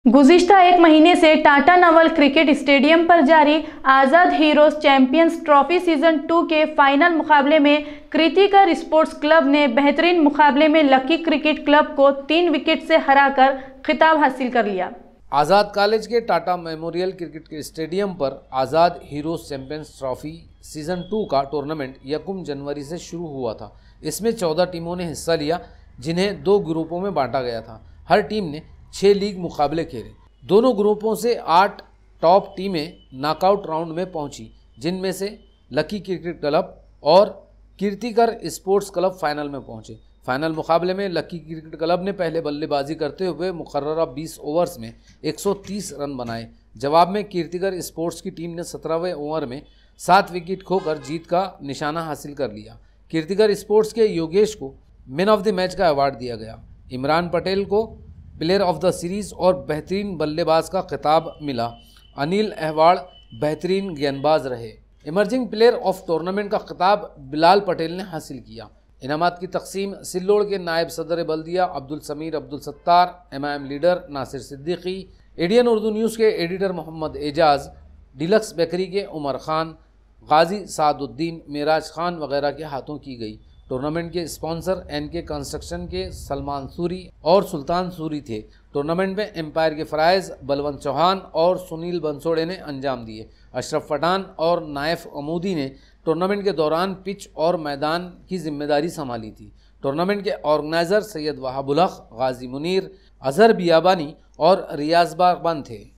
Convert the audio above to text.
गुज़िश्ता एक महीने से टाटा नवल क्रिकेट स्टेडियम पर जारी आज़ाद हीरोज़ चैंपियंस ट्रॉफी सीजन 2 के फाइनल मुकाबले में कृतिकर स्पोर्ट्स क्लब ने बेहतरीन मुकाबले में लकी क्रिकेट क्लब को 3 विकेट से हराकर खिताब हासिल कर लिया। आज़ाद कॉलेज के टाटा मेमोरियल क्रिकेट के स्टेडियम पर आज़ाद हीरोज़ चैंपियंस ट्रॉफी सीजन 2 का टूर्नामेंट 1 जनवरी से शुरू हुआ था। इसमें 14 टीमों ने हिस्सा लिया, जिन्हें 2 ग्रुपों में बांटा गया था। हर टीम ने 6 लीग मुकाबले खेले। दोनों ग्रुपों से 8 टॉप टीमें नॉकआउट राउंड में पहुंची, जिनमें से लकी क्रिकेट क्लब और कीर्तिकर स्पोर्ट्स क्लब फाइनल में पहुंचे। फाइनल मुकाबले में लकी क्रिकेट क्लब ने पहले बल्लेबाजी करते हुए मुकर्ररा 20 ओवर्स में 130 रन बनाए। जवाब में कीर्तिकर स्पोर्ट्स की टीम ने 17वें ओवर में 7 विकेट खोकर जीत का निशाना हासिल कर लिया। कीर्तिकर स्पोर्ट्स के योगेश को मैन ऑफ द मैच का अवार्ड दिया गया। इमरान पटेल को प्लेयर ऑफ द सीरीज़ और बेहतरीन बल्लेबाज का खिताब मिला। अनिल अहवाड़ बेहतरीन गेंदबाज रहे। इमर्जिंग प्लेयर ऑफ टूर्नामेंट का खिताब बिलाल पटेल ने हासिल किया। इनामात की तकसीम सिल्लोड़ के नायब सदर बल्दिया Abdul Samir Abdul Sattar, MIM leader Nasir Siddiqui, ADN Urdu news के editor Mohammad Ejaz, deluxe bakery के उमर खान, गाजी सादुद्दीन, मेराज खान वगैरह के हाथों की गई। टूर्नामेंट के स्पॉन्सर एनके कंस्ट्रक्शन के सलमान सूरी और सुल्तान सूरी थे। टूर्नामेंट में एम्पायर के फ़राइज़ बलवंत चौहान और सुनील बंसोड़े ने अंजाम दिए। अशरफ पठान और नायफ अमूदी ने टूर्नामेंट के दौरान पिच और मैदान की जिम्मेदारी संभाली थी। टूर्नामेंट के ऑर्गेनाइज़र सैयद वहाबुल हक, गाजी मुनीर, अजहर बियाबानी और रियाज बागबान थे।